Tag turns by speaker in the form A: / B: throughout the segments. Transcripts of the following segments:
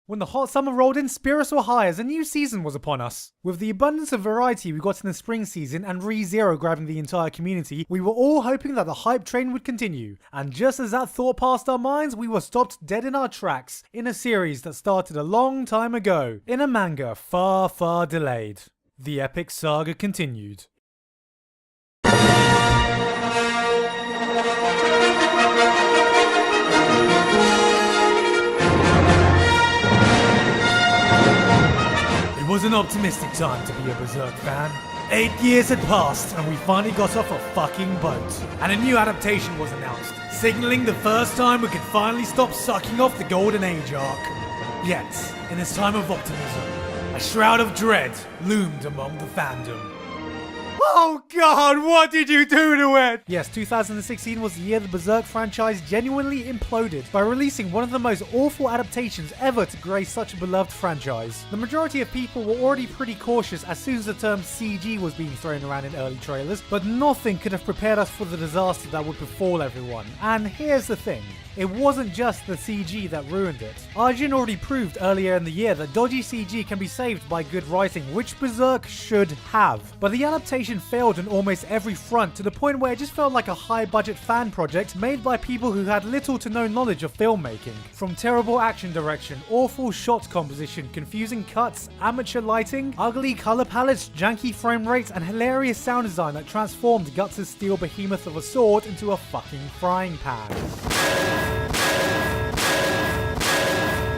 A: When the hot summer rolled in, spirits were high as a new season was upon us. With the abundance of variety we got in the spring season and ReZero grabbing the entire community, we were all hoping that the hype train would continue. And just as that thought passed our minds, we were stopped dead in our tracks in a series that started a long time ago, in a manga far, far delayed. The epic saga continued. It was an optimistic time to be a Berserk fan. 8 years had passed and we finally got off a fucking boat. And a new adaptation was announced, signaling the first time we could finally stop sucking off the Golden Age arc. Yet, in this time of optimism, a shroud of dread loomed among the fandom. Oh god, what did you do to it? Yes, 2016 was the year the Berserk franchise genuinely imploded by releasing one of the most awful adaptations ever to grace such a beloved franchise. The majority of people were already pretty cautious as soon as the term CG was being thrown around in early trailers, but nothing could have prepared us for the disaster that would befall everyone. And here's the thing. It wasn't just the CG that ruined it. Arjun already proved earlier in the year that dodgy CG can be saved by good writing, which Berserk should have. But the adaptation failed on almost every front to the point where it just felt like a high-budget fan project made by people who had little to no knowledge of filmmaking. From terrible action direction, awful shot composition, confusing cuts, amateur lighting, ugly color palettes, janky frame rates, and hilarious sound design that transformed Guts' steel behemoth of a sword into a fucking frying pan.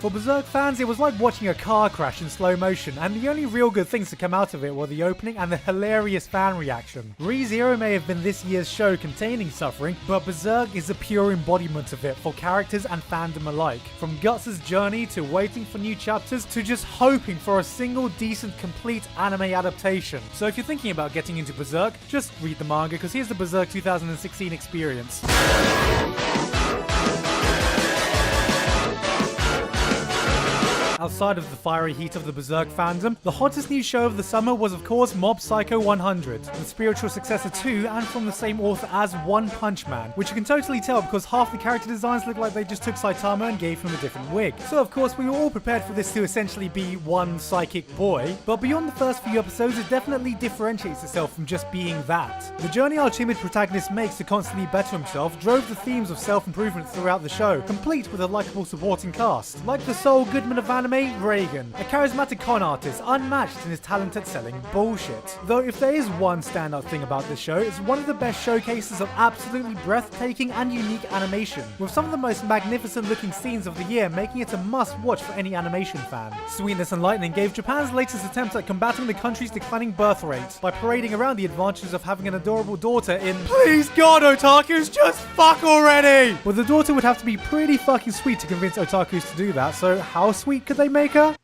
A: For Berserk fans, it was like watching a car crash in slow motion, and the only real good things to come out of it were the opening and the hilarious fan reaction. ReZero may have been this year's show containing suffering, but Berserk is a pure embodiment of it for characters and fandom alike. From Guts' journey to waiting for new chapters to just hoping for a single decent complete anime adaptation. So if you're thinking about getting into Berserk, just read the manga because here's the Berserk 2016 experience. Outside of the fiery heat of the Berserk fandom, the hottest new show of the summer was of course Mob Psycho 100, the spiritual successor to and from the same author as One Punch Man, which you can totally tell because half the character designs look like they just took Saitama and gave him a different wig. So of course we were all prepared for this to essentially be one psychic boy, but beyond the first few episodes it definitely differentiates itself from just being that. The journey our timid protagonist makes to constantly better himself drove the themes of self-improvement throughout the show, complete with a likable supporting cast. Like the Saul Goodman of anime, Reagan, a charismatic con artist unmatched in his talent at selling bullshit. Though if there is one standout thing about this show, it's one of the best showcases of absolutely breathtaking and unique animation, with some of the most magnificent looking scenes of the year making it a must watch for any animation fan. Sweetness and Lightning gave Japan's latest attempt at combating the country's declining birth rate by parading around the advantages of having an adorable daughter in "Please God, otakus, just fuck already!" Well, the daughter would have to be pretty fucking sweet to convince otakus to do that, so how sweet could they make her?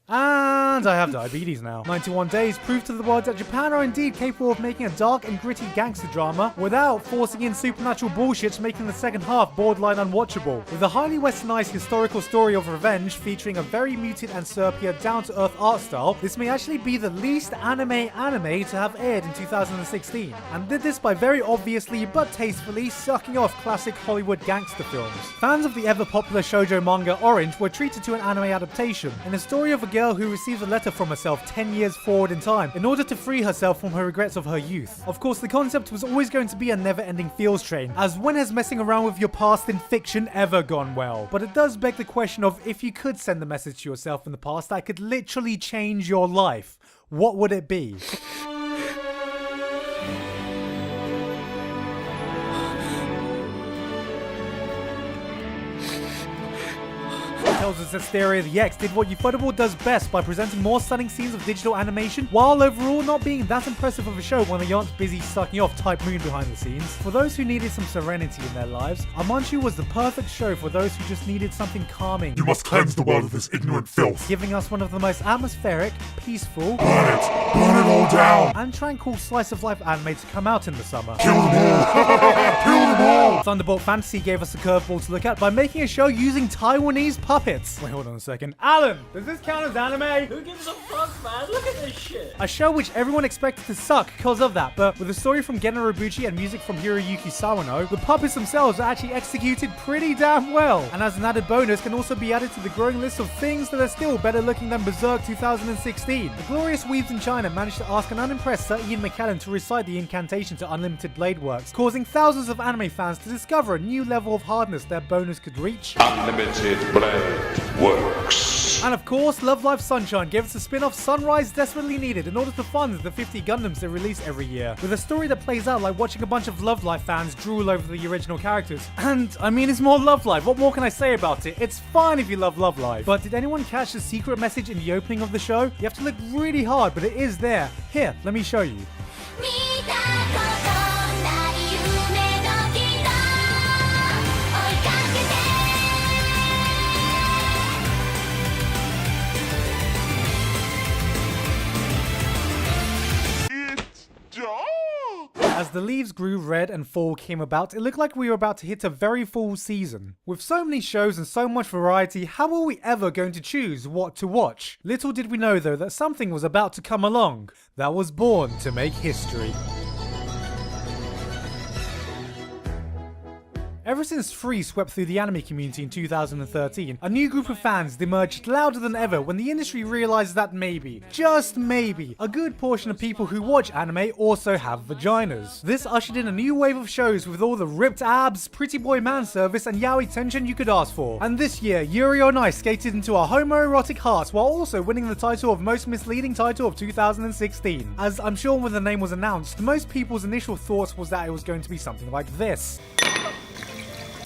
A: And I have diabetes now. 91 Days proved to the world that Japan are indeed capable of making a dark and gritty gangster drama without forcing in supernatural bullshit, making the second half borderline unwatchable. With a highly westernized historical story of revenge featuring a very muted and sepia down-to-earth art style, this may actually be the least anime to have aired in 2016, and did this by very obviously but tastefully sucking off classic Hollywood gangster films. Fans of the ever-popular shoujo manga Orange were treated to an anime adaptation, in a story of a girl who receives a letter from herself 10 years forward in time in order to free herself from her regrets of her youth. Of course, the concept was always going to be a never-ending feels train, as when has messing around with your past in fiction ever gone well? But it does beg the question of, if you could send a message to yourself in the past that could literally change your life, what would it be? Tells us that Stereo the X did what Ufotable does best by presenting more stunning scenes of digital animation, while overall not being that impressive of a show when they aren't busy sucking off Type Moon behind the scenes. For those who needed some serenity in their lives, Amanchu was the perfect show for those who just needed something calming.
B: You must cleanse the world of this ignorant filth.
A: Giving us one of the most atmospheric, peaceful,
B: burn it all down,
A: and tranquil slice of life anime to come out in the summer.
B: Kill them all! Kill them all!
A: Thunderbolt Fantasy gave us a curveball to look at by making a show using Taiwanese puppets. puppets. Wait, hold on a second. Alan, does this count as anime?
C: Who gives a fuck, man? Look at this shit.
A: A show which everyone expected to suck because of that, but with a story from Gen Nobuchi and music from Hiroyuki Sawano, the puppets themselves are actually executed pretty damn well. And as an added bonus, can also be added to the growing list of things that are still better looking than Berserk 2016. The glorious weebs in China managed to ask an unimpressed Sir Ian McKellen to recite the incantation to Unlimited Blade Works, causing thousands of anime fans to discover a new level of hardness their bonus could reach.
B: Unlimited Blade Works.
A: And of course, Love Live Sunshine gave us a spin-off Sunrise desperately needed in order to fund the 50 Gundams they release every year, with a story that plays out like watching a bunch of Love Live fans drool over the original characters. And, I mean, it's more Love Live, what more can I say about it? It's fine if you love Love Live. But did anyone catch the secret message in the opening of the show? You have to look really hard, but it is there. Here, let me show you. As the leaves grew red and fall came about, it looked like we were about to hit a very full season. With so many shows and so much variety, how were we ever going to choose what to watch? Little did we know though that something was about to come along that was born to make history. Ever since Free swept through the anime community in 2013, a new group of fans emerged louder than ever when the industry realized that maybe, just maybe, a good portion of people who watch anime also have vaginas. This ushered in a new wave of shows with all the ripped abs, pretty boy man service, and yaoi tension you could ask for. And this year, Yuri on Ice skated into our homoerotic hearts while also winning the title of most misleading title of 2016. As I'm sure when the name was announced, most people's initial thoughts was that it was going to be something like this.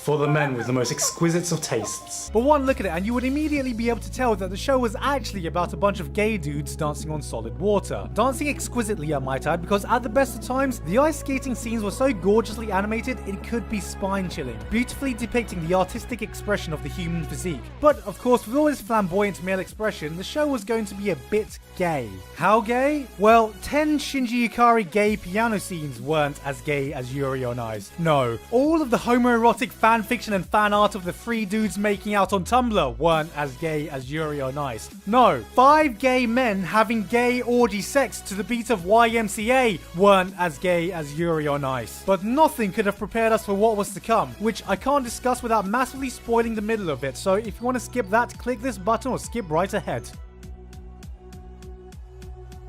A: For the men with the most exquisite of tastes. But one look at it and you would immediately be able to tell that the show was actually about a bunch of gay dudes dancing on solid water. Dancing exquisitely, I might add, because at the best of times, the ice skating scenes were so gorgeously animated it could be spine-chilling, beautifully depicting the artistic expression of the human physique. But of course, with all this flamboyant male expression, the show was going to be a bit gay. How gay? Well, 10 Shinji Ikari gay piano scenes weren't as gay as Yuri on Ice. No, all of the homoerotic fan fiction and fan art of the 3 dudes making out on Tumblr weren't as gay as Yuri on Ice. No, 5 gay men having gay orgy sex to the beat of YMCA weren't as gay as Yuri on Ice. But nothing could have prepared us for what was to come, which I can't discuss without massively spoiling the middle of it, so if you want to skip that, click this button or skip right ahead.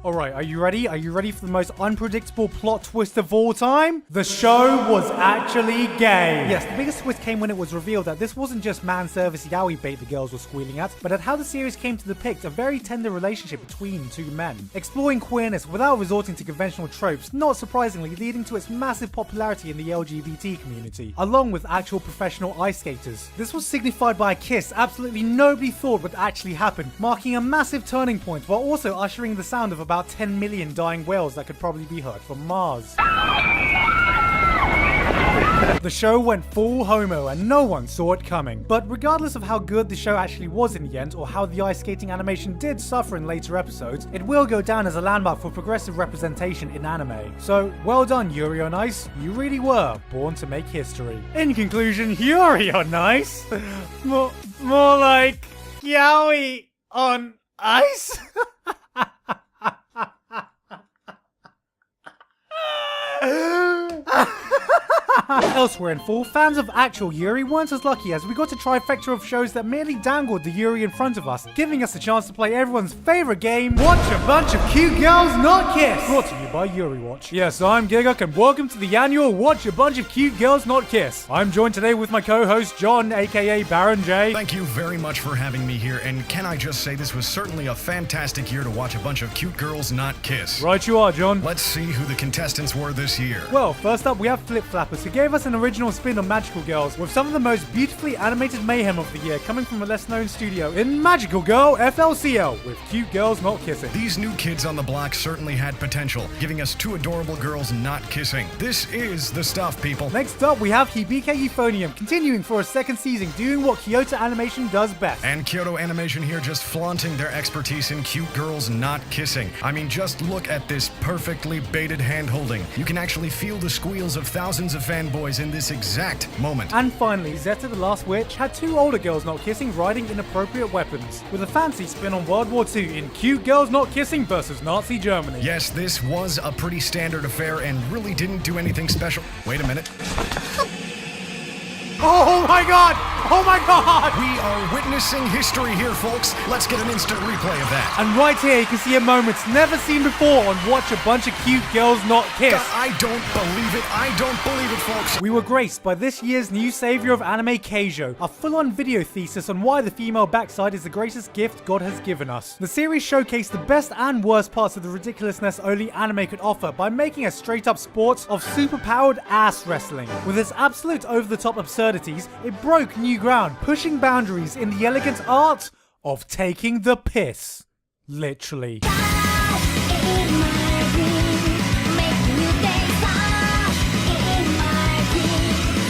A: Alright, are you ready? Are you ready for the most unpredictable plot twist of all time? The show was actually gay! Yes, the biggest twist came when it was revealed that this wasn't just man service yaoi bait the girls were squealing at, but at how the series came to depict a very tender relationship between 2 men. Exploring queerness without resorting to conventional tropes, not surprisingly leading to its massive popularity in the LGBT community, along with actual professional ice skaters. This was signified by a kiss absolutely nobody thought would actually happen, marking a massive turning point while also ushering the sound of about 10 million dying whales that could probably be heard from Mars. The show went full homo and no one saw it coming. But regardless of how good the show actually was in the end, or how the ice skating animation did suffer in later episodes, it will go down as a landmark for progressive representation in anime. So, well done Yuri on Ice, you really were born to make history. In conclusion, Yuri on Ice? more like yaoi on ice? Elsewhere in fall, fans of actual Yuri weren't as lucky as we got a trifecta of shows that merely dangled the Yuri in front of us, giving us a chance to play everyone's favorite game, Watch a Bunch of Cute Girls Not Kiss! Brought to you by Yuri Watch. Yes, I'm Gigak and welcome to the annual Watch a Bunch of Cute Girls Not Kiss. I'm joined today with my co-host John, aka Baron J.
D: Thank you very much for having me here, and can I just say this was certainly a fantastic year to watch a bunch of cute girls not kiss.
A: Right you are, John.
D: Let's see who the contestants were this year.
A: Well, first up we have Flip Flappers, who gave us an original spin on Magical Girls, with some of the most beautifully animated mayhem of the year coming from a less known studio in Magical Girl FLCL, with Cute Girls Not Kissing.
D: These new kids on the block certainly had potential, giving us 2 adorable girls not kissing. This is the stuff, people.
A: Next up we have Hibike Euphonium, continuing for a second season, doing what Kyoto Animation does best.
D: And Kyoto Animation here just flaunting their expertise in cute girls not kissing. I mean, just look at this perfectly baited hand-holding. You can actually feel the squeals of thousands of fans fanboys in this exact moment.
A: And finally, Zeta the Last Witch had two older girls not kissing riding inappropriate weapons, with a fancy spin on World War II in Cute Girls Not Kissing versus Nazi Germany.
D: Yes, this was a pretty standard affair and really didn't do anything special. Wait a minute.
A: Oh my god! Oh my god!
D: We are witnessing history here, folks. Let's get an instant replay of that.
A: And right here, you can see a moment never seen before on Watch a Bunch of Cute Girls Not Kiss.
D: I don't believe it. I don't believe it, folks.
A: We were graced by this year's new savior of anime, Keijo, a full-on video thesis on why the female backside is the greatest gift God has given us. The series showcased the best and worst parts of the ridiculousness only anime could offer by making a straight-up sport of super-powered ass wrestling. With its absolute over-the-top absurdities, it broke new ground, pushing boundaries in the elegant art of taking the piss. Literally.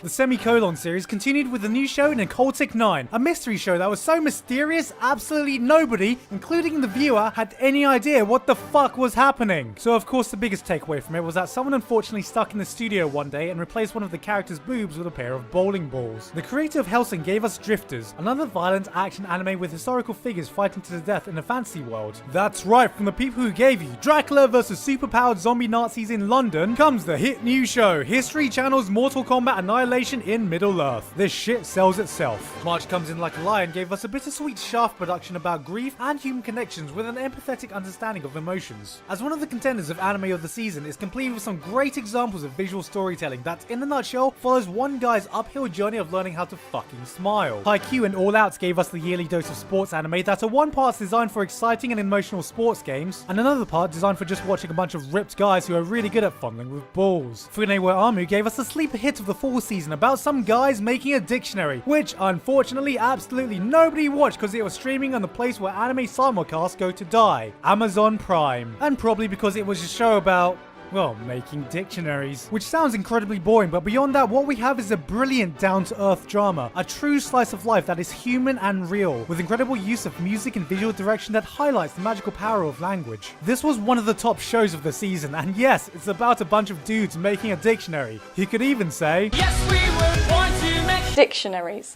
A: The Semicolon series continued with a new show in Occultic 9, a mystery show that was so mysterious absolutely nobody, including the viewer, had any idea what the fuck was happening. So of course the biggest takeaway from it was that someone unfortunately stuck in the studio one day and replaced one of the characters' boobs with a pair of bowling balls. The creator of Hellsing gave us Drifters, another violent action anime with historical figures fighting to the death in a fantasy world. That's right, from the people who gave you Dracula vs superpowered zombie Nazis in London comes the hit new show, History Channel's Mortal Kombat Annihilation in Middle-earth. This shit sells itself. March Comes In Like a Lion gave us a bittersweet Shaft production about grief and human connections with an empathetic understanding of emotions. As one of the contenders of anime of the season, is complete with some great examples of visual storytelling that, in a nutshell, follows one guy's uphill journey of learning how to fucking smile. Haikyuu and All Out gave us the yearly dose of sports anime that are one part designed for exciting and emotional sports games, and another part designed for just watching a bunch of ripped guys who are really good at fondling with balls. Fune wa Amu gave us the sleeper hit of the fall season about some guys making a dictionary, which unfortunately absolutely nobody watched because it was streaming on the place where anime simulcasts go to die, Amazon Prime. And probably because it was a show about, well, making dictionaries. Which sounds incredibly boring, but beyond that, what we have is a brilliant down-to-earth drama, a true slice of life that is human and real, with incredible use of music and visual direction that highlights the magical power of language. This was one of the top shows of the season, and yes, it's about a bunch of dudes making a dictionary. You could even say,
C: Yes, we were born to make
E: dictionaries.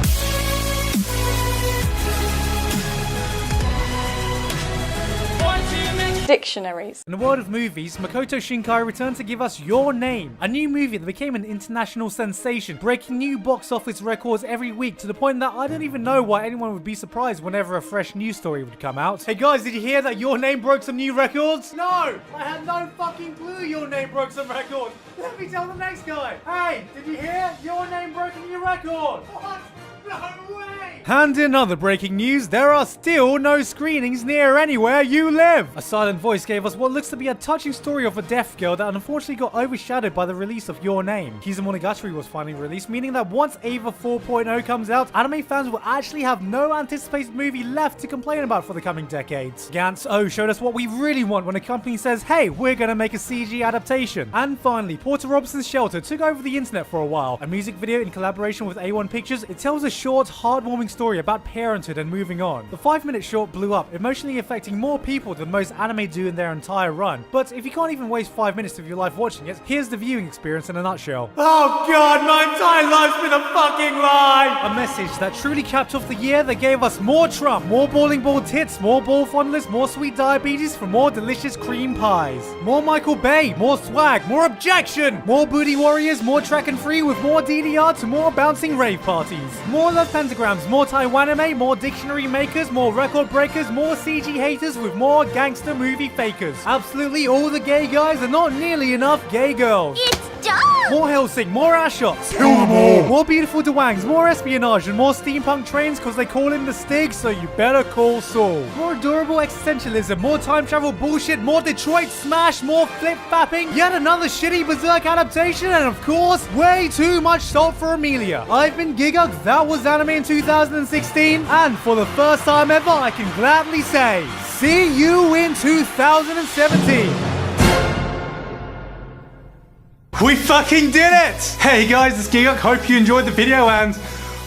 E: Dictionaries.
A: In the world of movies, Makoto Shinkai returned to give us Your Name, a new movie that became an international sensation, breaking new box office records every week to the point that I don't even know why anyone would be surprised whenever a fresh news story would come out. Hey guys, did you hear that Your Name broke some new records? No! I had no fucking clue Your Name broke some records! Let me tell the next guy! Hey, did you hear? Your Name broke a new record! What? No way! And in other breaking news, there are still no screenings near anywhere you live! A silent voice gave us what looks to be a touching story of a deaf girl that unfortunately got overshadowed by the release of Your Name. Kizumonogatari was finally released, meaning that once Ava 4.0 comes out, anime fans will actually have no anticipated movie left to complain about for the coming decades. Gantz O showed us what we really want when a company says, hey, we're gonna make a CG adaptation. And finally, Porter Robinson's Shelter took over the internet for a while. A music video in collaboration with A1 Pictures, it tells a short, heartwarming story about parenthood and moving on. The 5-minute short blew up, emotionally affecting more people than most anime do in their entire run. But if you can't even waste 5 minutes of your life watching it, here's the viewing experience in a nutshell. Oh god, my entire life's been a fucking lie! A message that truly capped off the year that gave us more Trump, more bowling ball tits, more ball fondness, more sweet diabetes for more delicious cream pies. More Michael Bay, more swag, more objection! More booty warriors, more track and free with more DDR to more bouncing rave parties. More love pentagrams, more Taiwan anime, more dictionary makers, more record breakers, more CG haters with more gangster movie fakers. Absolutely all the gay guys and not nearly enough gay girls.
F: It's done!
A: More Hellsing, more ass shots. Kill them all! More beautiful Dewangs, more espionage and more steampunk trains because they call him the Stig, so you better call Saul. More adorable existentialism, more time travel bullshit, more Detroit smash, more flip-fapping, yet another shitty Berserk adaptation, and of course, way too much salt for Amelia. I've been Gigug, that was anime in 2016, and for the first time ever, I can gladly say, see you in 2017. We fucking did it! Hey guys, it's Giguk. Hope you enjoyed the video and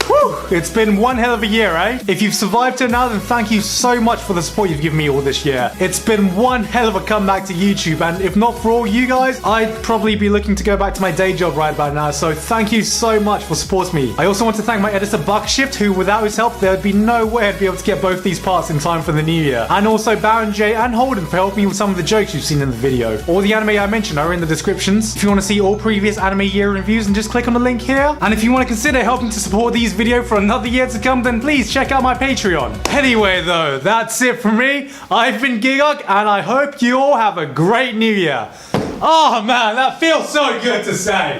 E: Whew, it's been one hell of a year, eh? If you've survived till now, then thank you so much for the support you've given me all this year. It's been one hell of a comeback to YouTube, and if not for all you guys, I'd probably be looking to go back to my day job right about now, so thank you so much for supporting me. I also want to thank my editor Buckshift, who without his help, there would be no way I'd be able to get both these parts in time for the new year. And also Baron J and Holden for helping me with some of the jokes you've seen in the video. All the anime I mentioned are in the descriptions. If you want to see all previous anime year reviews, then just click on the link here. And if you want to consider helping to support these videos for another year to come, then please check out my Patreon. Anyway though, that's it from me. I've been Gigok, and I hope you all have a great new year. Oh man, that feels so good to say.